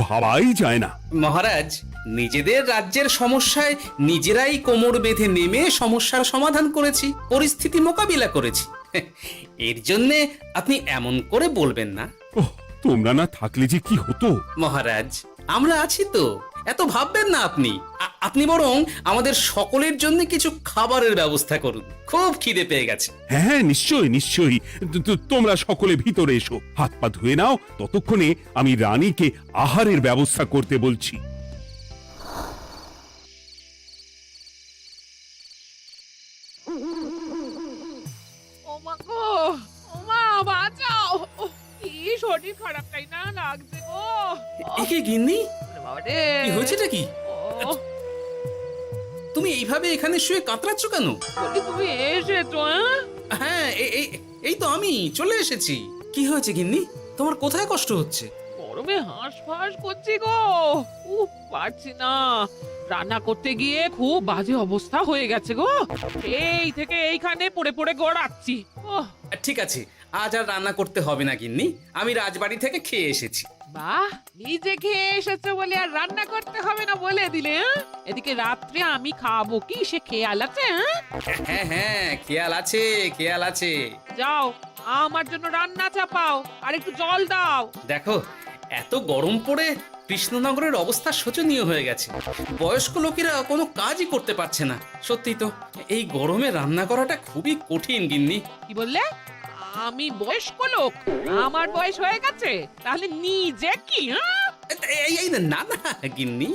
ভাবাই যায় না। মহারাজ, নিজেদের রাজ্যের সমস্যায় নিজেরাই কোমর বেঁধে নেমে সমস্যার সমাধান করেছি, পরিস্থিতি মোকাবিলা করেছি। এর জন্যে আপনি এমন করে বলবেন না। তোমরা না থাকলে যে কি হতো। মহারাজ, আমরা আছি তো, এত ভাববেন না আপনি। আপনি বরং আমাদের সকলের জন্য কিছু খাবারের ব্যবস্থা করুন, খুব খিদে পেয়ে গেছে। হ্যাঁ নিশ্চয়ই নিশ্চয়ই, তোমরা সকলে ভিতরে এসো, হাত পা ধুয়ে নাও। ততক্ষণে আমি রানীকে আহারের ব্যবস্থা করতে বলছি। ওমা গো, ওমা বাঁচাও, কি শরীর খারাপটাই না লাগছে গো। একে গিন্নি, বাবারে, কি হয়েছেটা কি? ও, তুমি এইভাবে এখানে শুয়ে কাতরাচ্ছ কেন? বলি তুমি এসেছো? হ্যাঁ, এই তো আমি চলে এসেছি। কি হয়েছে গিন্নি? তোমার কোথায় কষ্ট হচ্ছে? গরমে হাঁসফাঁস করছি গো, পারছি না। রান্না করতে গিয়ে খুব বাজে অবস্থা হয়ে গেছে গো, এই থেকে এইখানে পড়ে পড়ে গড়াচ্ছি। ঠিক আছে, আজ আর রান্না করতে হবে না গিন্নি, আমি রাজবাড়ি থেকে খেয়ে এসেছি। বাহ, নিজে খেয়ে এসেছো বলে আর রান্না করতে হবে না বলে দিলে? এদিকে রাত্রে আমি খাবো কি সে খেয়াল আছে? হ্যাঁ, খেয়াল আছে, খেয়াল আছে। যাও, আমার জন্য রান্না চাপাও আর একটু জল দাও। দেখো, এত গরম পড়ে কৃষ্ণনগরের অবস্থা শোচনীয় হয়ে গেছে। বয়স্ক লোকেরা কোনো কাজই করতে পারছে না। সত্যি তো এই গরমে রান্না করাটা খুবই কঠিন গিন্নি। কি বললে? আমি বয়স্ক লোক? আমার বয়স হয়ে গেছে, তাহলে নিজে কি? এই না না গিন্নি,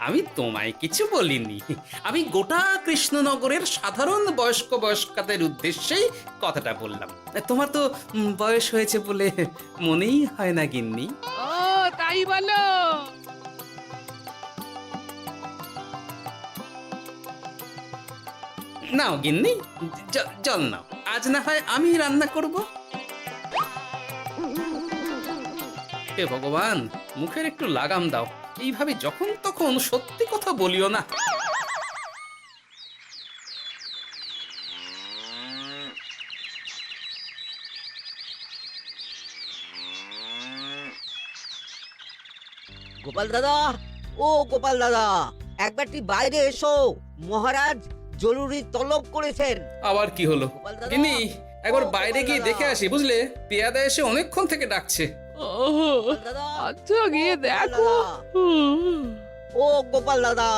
আমি তোমায় কিছু বলিনি। আমি গোটা কৃষ্ণনগরের সাধারণ বয়স্কাদের উদ্দেশ্যেই কথাটা বললাম। তোমার তো বয়স হয়েছে বলে মনেই হয় না গিন্নি। ও তাই বলো? নাও গিন্নি, জল নাও। আজ না হয় আমি রান্না করব। হে ভগবান, মুখের একটু লাগাম দাও। এইভাবে যখন তখন সত্যি কথা বলিও না। গোপাল দাদা, ও গোপাল দাদা, একবারটি বাইরে এসো। মহারাজ জরুরি তলব করেছেন। আবার কি হলো দাদা, গিন্নি? একবার ও, বাইরে গোপাল গিয়ে দাদা। দেখে আসি, বুঝলে? পেয়াদা এসে অনেকক্ষণ থেকে ডাকছে। আচ্ছা গিয়ে দেখো। ও গোপাল দাদা,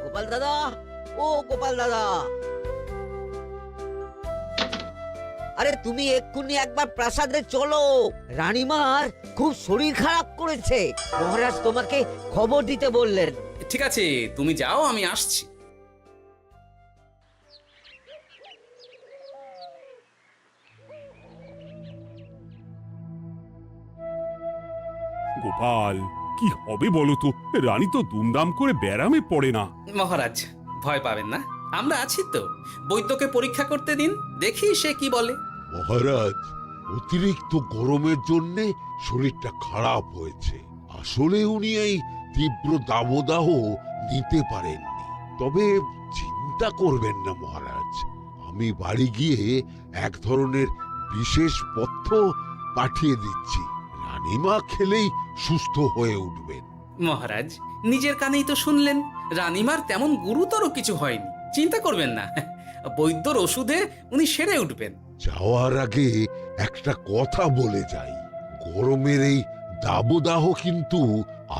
গোপাল দাদা, ও গোপাল দাদা, আরে তুমি এক্ষুনি একবার প্রাসাদে চলো। রানীমার খুব শরীর খারাপ করেছে, মহারাজ তোমাকে খবর দিতে বললেন। ঠিক আছে, তুমি যাও, আমি আসছি। গোপাল, কি হবে বলো তো? রানী তো দুমদাম করে ব্যারামে পড়ে না। মহারাজ ভয় পাবেন না, আমরা আছি তো। বৈদ্যকে পরীক্ষা করতে দিন, দেখি সে কি বলে। মহারাজ, অতিরিক্ত গরমের জন্য শরীরটা খারাপ হয়েছে। আসলে উনি এই তীব্র দাবদাহ নিতে পারেননি। তবে চিন্তা করবেন না মহারাজ, আমি বাড়ি গিয়ে এক ধরনের বিশেষ পথ্য পাঠিয়ে দিচ্ছি। রানীমা খেলেই সুস্থ হয়ে উঠবেন। মহারাজ নিজের কানেই তো শুনলেন, রানীমার তেমন গুরুতর কিছু হয়নি। চিন্তা করবেন না, বৈদ্যর ওষুধে উনি সেরে উঠবেন। যাওয়ার আগে একটা কথা বলে যাই, গরমের এই দাবদাহ কিন্তু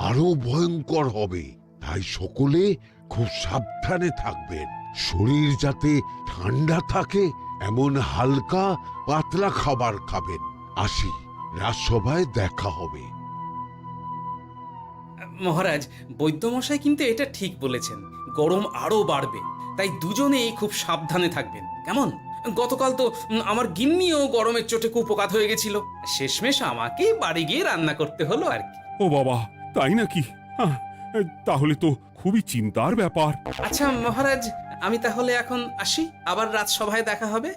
আরো ভয়ঙ্কর হবে। তাই সকলে খুব সাবধানে থাকবেন। শরীর যাতে ঠান্ডা থাকে এমন হালকা পাতলা খাবার খাবেন। আসি, রাজসভায় দেখা হবে। মহারাজ, বৈদ্যমশাই কিন্তু এটা ঠিক বলেছেন, গরম আরো বাড়বে। তাই দুজনেই খুব সাবধানে থাকবেন, কেমন? গতকাল তো আমার গিন্নিও গরমের চোটে কুপকাত হয়ে গেছিল। শেষমেশ আমাকে বাড়ি গিয়ে রান্না করতে হলো আর কি। ও বাবা, তাই নাকি? তাহলে তো খুবই চিন্তার ব্যাপার। আচ্ছা মহারাজ, আমি তাহলে এখন আসি, আবার রাজসভায় দেখা হবে।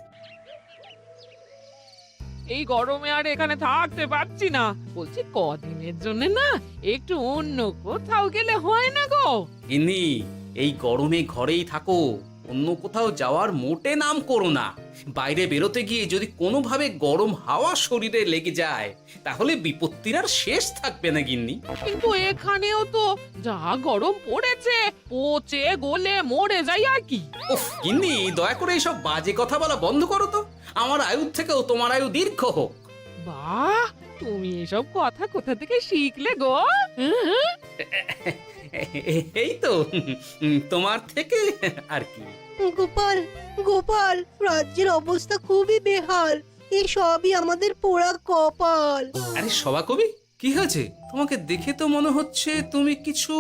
এই গরমে আর এখানে থাকতে পারছি না। বলছি কদিনের জন্য না একটু অন্য কোথাও গেলে হয় না গো? গিন্নি, এই গরমে ঘরেই থাকো, অন্য কোথাও যাওয়ার মোটে নাম করো না। বাইরে বেরোতে গিয়ে যদি কোনোভাবে গরম হাওয়া শরীরে লেগে যায় তাহলে বিপত্তির আর শেষ থাকবে না গিন্নি। কিন্তু এখানেও তো যা গরম পড়েছে, পচে গলে মরে যাই আর কি। উফ গিন্নি, দয়া করে এইসব বাজে কথা বলা বন্ধ করো তো। আমার আয়ুর থেকেও তোমার আয়ু দীর্ঘ হোক। বাহ, তুমি এসব কথা কোথা থেকে শিখলে গো? এই তো তোমার থেকে আর কি। গোপাল, গোপাল, রাজ্যের অবস্থা খুবই বেহাল। এই সবই আমাদের পোড়া কপাল। আরে সভা কবি, কি হয়েছে? তোমাকে দেখে তো মনে হচ্ছে তুমি কিছু...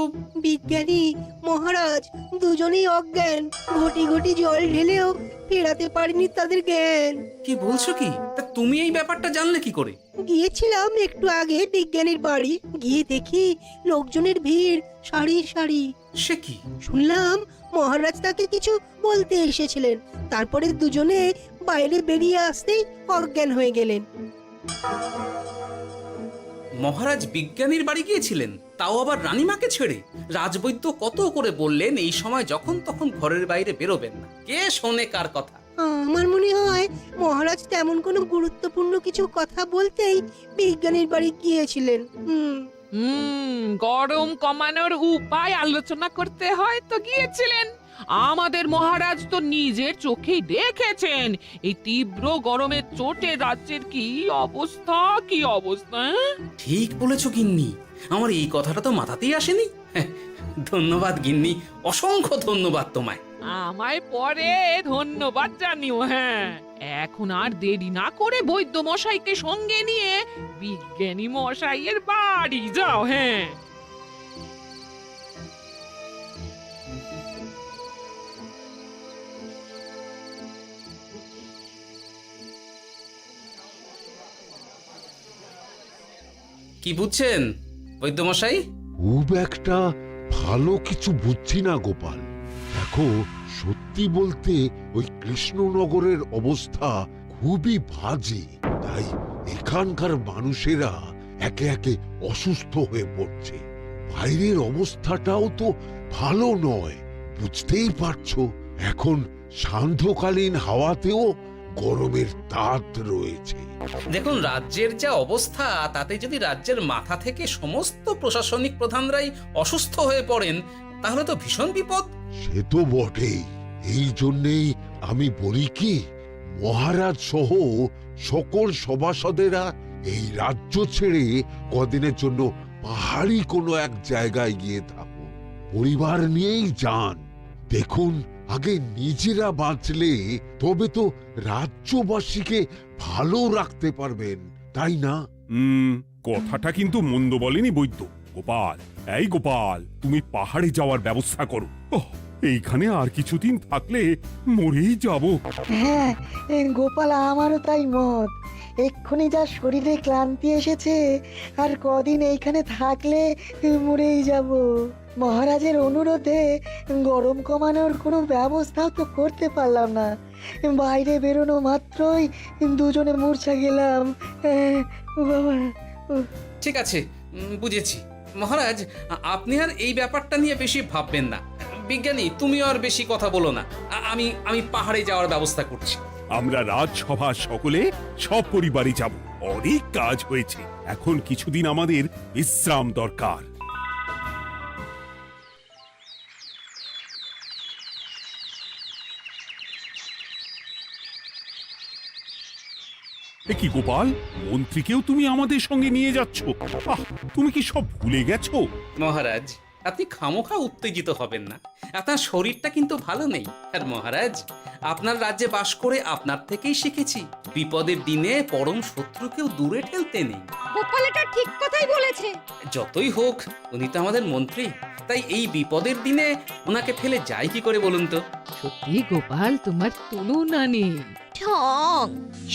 বিজ্ঞানী মহারাজ দুজনেই অজ্ঞান। ঘটি ঘটি জল ঢেলেও ফেরাতে পারেনি তাদের জ্ঞান। কি বলছো কি? তা তুমি এই ব্যাপারটা জানলে কি করে? গিয়েছিলাম একটু আগে বিজ্ঞানীর বাড়ি, গিয়ে দেখি লোকজনের ভিড় সারি সারি। সে কি? শুনলাম মহারাজ তাকে কিছু বলতে এসেছিলেন, তারপরে দুজনে বাইরে বেরিয়ে আসতেই অজ্ঞান হয়ে গেলেন। মহারাজ বিজ্ঞানীর বাড়ি গিয়েছিলেন, তাও আবার রানীমাকে ছেড়ে? রাজবৈদ্য কত করে বললেন এই সময় যখন তখন ঘরের বাইরে বেরোবেন না। কে শোনে কার কথা? আমার মনে হয় মহারাজ তেমন কোনো গুরুত্বপূর্ণ কিছু কথা বলতেই বিজ্ঞানীর বাড়ি গিয়েছিলেন। গরম কমানোর উপায় আলোচনা করতে হয় তো গিয়েছিলেন। আমাদের মহারাজ তো নিজের চোখেই দেখেছেন এই তীব্র গরমের চোটে রাজ্যের কি অবস্থা কি অবস্থা হ্যাঁ? ঠিক বলেছো গিন্নি, আমার এই কথাটা তো মাথাতেই আসেনি। ধন্যবাদ গিন্নি, অসংখ্য ধন্যবাদ তোমায়। আমায় পরে ধন্যবাদ জানিও। হ্যাঁ, এখন আর দেরি না করে বৈদ্য মশাইকে সঙ্গে নিয়ে বিজ্ঞানী মশাইয়ের বাড়ি যাও। হ্যাঁ, কি বুঝছেন বৈদ্যমশাই? খুব একটা ভালো কিছু বুঝছি না গোপাল। দেখো, সত্যি বলতে ওই কৃষ্ণনগরের অবস্থা খুবই বাজে। তাই এখানকার মানুষেরা একে একে অসুস্থ হয়ে পড়ছে। বাইরের অবস্থাটাও তো ভালো নয়, বুঝতেই পারছো। এখন সান্ধ্যকালীন হাওয়াতেও গরমের তাত রয়েছে। দেখুন, রাজ্যের যা অবস্থা, তাতে যদি রাজ্যের মাথা থেকে সমস্ত প্রশাসনিক প্রধানরাই অসুস্থ হয়ে পড়েন, তাহলে তো ভীষণ বিপদ। সে তো বটেই। এই জন্যেই আমি বলি কি, মহারাজ সহ সকল সভাসদেরা এই রাজ্য ছেড়ে কদিনের জন্য পাহাড়ি কোনো এক জায়গায় গিয়ে থাকুন, পরিবার নিয়েই যান। দেখুন, আগে নিজেরা বাঁচলে তবে তো রাজ্যবাসীকে ভালো রাখতে পারবেন, তাই না? কথাটা কিন্তু মন্দ বলেনি বৈদ্য। গোপাল, এই গোপাল, তুমি পাহাড়ে যাওয়ার ব্যবস্থা করো। এইখানে আর কিছুদিন থাকলে মরেই যাব। হ্যাঁ গোপাল, আমারও তাই মত। এক্ষুনি যা শরীরে ক্লান্তি এসেছে, আর কদিন এইখানে থাকলে মরেই যাব। মহারাজের অনুরোধে গরম কমানোর কোনো ব্যবস্থাও তো করতে পারলাম না। বাইরে বেরোনো মাত্রই দুজনে মূর্ছা গেলাম। বাবা, ঠিক আছে, বুঝেছি। মহারাজ, আপনি আর এই ব্যাপারটা নিয়ে বেশি ভাববেন না। বিজ্ঞানী, তুমিও আর বেশি কথা বলো না। আমি পাহাড়ে যাওয়ার ব্যবস্থা করছি। আমরা রাজসভা সকলে সব পরিবারে যাব। অনেক কাজ হয়েছে, এখন কিছুদিন আমাদের বিশ্রাম দরকার। কি গোপাল, মন্ত্রীকেও তুমি আমাদের সঙ্গে নিয়ে যাচ্ছ? তুমি কি সব ভুলে গেছো? মহারাজ, আপনি খামোখা উত্তেজিত হবেন না। আপনার শরীরটা কিন্তু ভালো নেই। আর মহারাজ, আপনার রাজ্যে বাস করে আপনার থেকেই শিখেছি, বিপদের দিনে পরম শত্রুকেও দূরে ঠেলতে নেই। গোপাল এটা ঠিক কথাই বলেছে। যতই হোক, উনি তো আমাদের মন্ত্রী, তাই এই বিপদের দিনে ওনাকে ফেলে যায় কি করে বলুন তো? সত্যি গোপাল, তোমার তুলনা নেই। ঠং,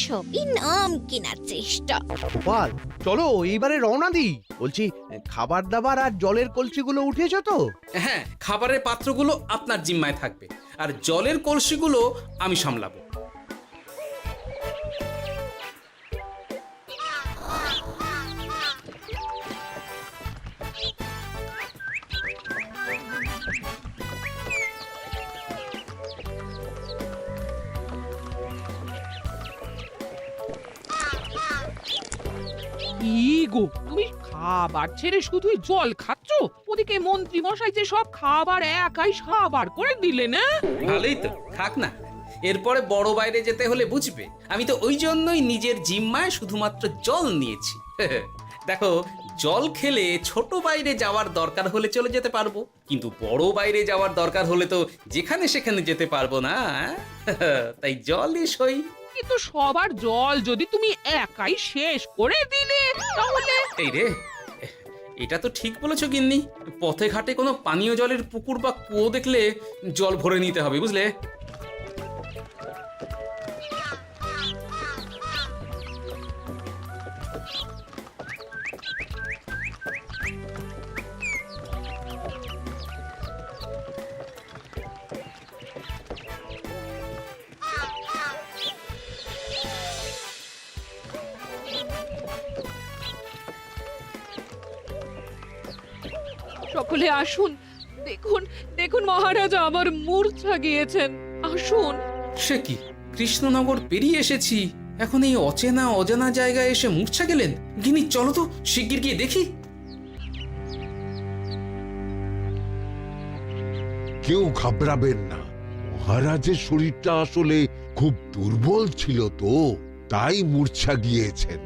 সবই নাম কেনার চেষ্টা। গোপাল, চলো এইবারে রওনা দিই। বলছি, খাবার দাবার আর জলের কলসিগুলো উঠেছো তো? হ্যাঁ, খাবারের পাত্রগুলো আপনার জিম্মায় থাকবে, আর জলের কলসিগুলো আমি সামলাবো। কি গো, তুমি খাবার ছেড়ে শুধুই জল খাচ্ছ? ওদিকে মন্ত্রী মশাই যে সব খাবার একাই সাবার করে দিলে না? ভালোই তো, থাক না। এরপরে বড় বাইরে যেতে হলে বুঝবে। আমি তো ওই জন্যই নিজের জিম্মায় শুধুমাত্র জল নিয়েছি। দেখো, জল খেলে ছোট বাইরে যাওয়ার দরকার হলে চলে যেতে পারবো, কিন্তু বড় বাইরে যাওয়ার দরকার হলে তো যেখানে সেখানে যেতে পারবো না। তাই জলই সই। কিন্তু সবার জল যদি তুমি একাই শেষ করে দিলে, তাহলে? এই রে, এটা তো ঠিক বলেছো গিন্নি। পথে ঘাটে কোনো পানীয় জলের পুকুর বা কুয়ো দেখলে জল ভরে নিতে হবে, বুঝলে? সকলে আসুন, দেখুন দেখুন, মহারাজ আমার মূর্ছা গিয়েছেন। আসুন। সে কি, কৃষ্ণনগর পেরিয়ে এসেছি, এখন এই অচেনা অজানা জায়গায় এসে মূর্ছা গেলেন? গিন্নি, চলো তো শিগগির গিয়ে দেখি। কেউ ঘাবড়াবেন না। মহারাজের শরীরটা আসলে খুব দুর্বল ছিল তো, তাই মূর্ছা গিয়েছেন।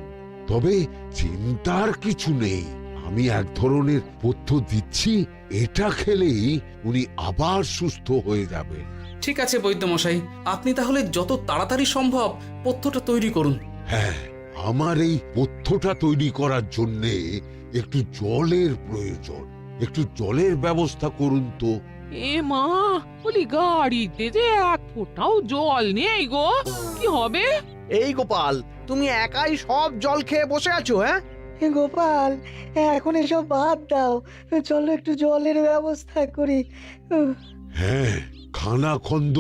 তবে চিন্তার কিছু নেই, আমি এক ধরনের পথ্য দিচ্ছি, এটা খেলেই উনি আবার সুস্থ হয়ে যাবেন। ঠিক আছে বৈদ্যমশাই, আপনি তাহলে যত তাড়াতাড়ি সম্ভব পথ্যটা তৈরি করুন। হ্যাঁ, আমার এই পথ্যটা তৈরি করার জন্যে একটু জলের প্রয়োজন। একটু জলের ব্যবস্থা করুন তো। এ মা, বলি গাড়িতে যে এক ফোঁটাও জল নেই গো, কি হবে? এই গোপাল, তুমি একাই সব জল খেয়ে বসে আছো? হ্যাঁ গোপাল, এখন এসব বাদ দাও, চলো একটু জলের ব্যবস্থা করি। হ্যাঁ, খানাখন্দ,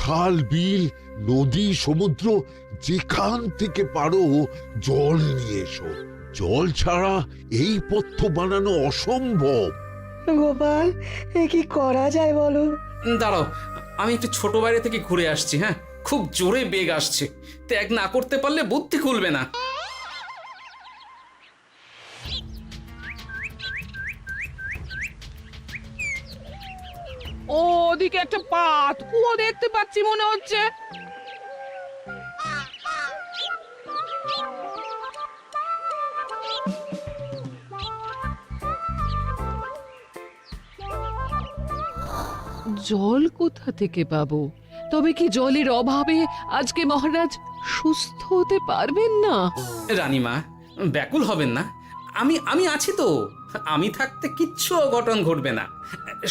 খাল, বিল, নদী, সমুদ্র, যেখান থেকে পারো জল নিয়ে এসো। জল ছাড়া এই পথ্য বানানো অসম্ভব। গোপাল, এ কি করা যায় বলো? দাঁড়াও, আমি একটু ছোট বাইরে থেকে ঘুরে আসছি। হ্যাঁ, খুব জোরে বেগ আসছে, ত্যাগ না করতে পারলে বুদ্ধি খুলবে না। ওদিকে একটা পাত কুয়ো দেখতে পাচ্ছি মনে হচ্ছে। জল কোথা থেকে পাবো? তবে কি জলের অভাবে আজকে মহারাজ সুস্থ হতে পারবেন না? রানীমা, ব্যাকুল হবেন না, আমি আছি তো। আমি থাকতে কিচ্ছু অঘটন ঘটবে না।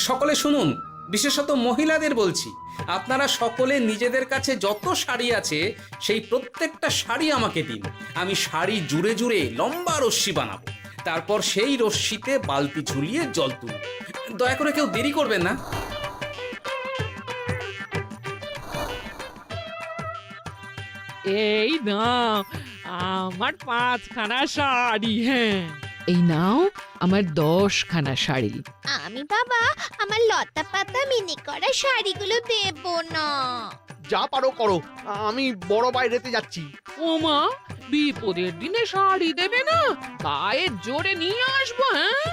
সকলে শুনুন, বিশেষত মহিলাদের বলছি, আপনারা সকলে নিজেদের কাছে যত শাড়ি আছে সেই প্রত্যেকটা শাড়ি আমাকে দিন। আমি শাড়ি জুড়ে জুড়ে লম্বা রশ্মি বানাবো, তারপর সেই রশ্মিতে বালতি ঝুলিয়ে জল তুলব। দয়া করে কেউ দেরি করবেন না। এই নাও আমার 5খানা শাড়ি। হ্যাঁ, এই নাও আমার 10খানা শাড়ি। আমি বাবা আমার লতা পাতা মিনি করা শাড়িগুলো দেব না। যা পারো করো, আমি বড় বাইরেতে যাচ্ছি। ওমা, বিপদের দিনে শাড়ি দেবে না? গায়ের জোরে নিয়ে আসবো। হ্যাঁ,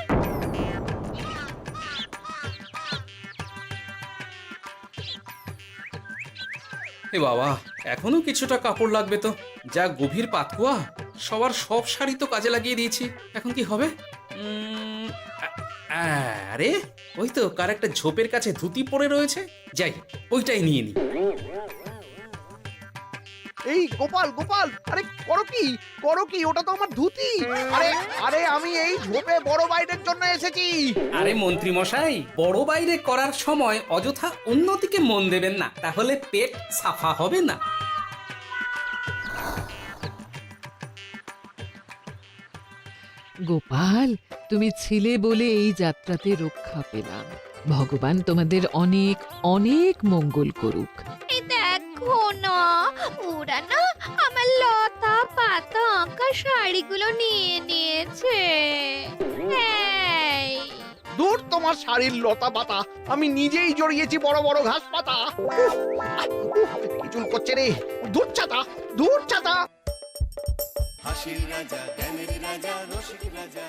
এ বাবা, এখনো কিছুটা কাপড় লাগবে তো। যা গভীর পাতকুয়া, সবার সব শাড়ি তো কাজে লাগিয়ে দিয়েছি, এখন কি হবে? আরে ওই তো কার একটা ঝোপের কাছে ধুতি পড়ে রয়েছে, যাই ওইটাই নিয়ে নি। এই গোপাল, গোপাল, আরে করো কি? ওটা তো আমার ধুতি। আরে আরে আমি এই ঝোপে বড় বাইরের জন্য এসেছি। আরে মন্ত্রী মশাই, বড় বাইরে করার সময় অযথা অন্যদিকে মন দেবেন না, তাহলে পেট সাফা হবে না। গোপাল, তুমি ছিলে বলে এই যাত্রাতে রক্ষা পেলাম। ভগবান তোমাদের অনেক অনেক মঙ্গল করুক। এই দেখো না, ওরা না আমার লতা পাতা আঁকা শাড়িগুলো নিয়ে নিয়েছে। এই দূর তোমার শাড়ির লতা পাতা, আমি নিজেই জড়িয়েছি বড় বড় ঘাস পাতা। চুল করছে রে, দূর ছাতা। হাসির রাজা জ্ঞানের রাজা রসিক রাজা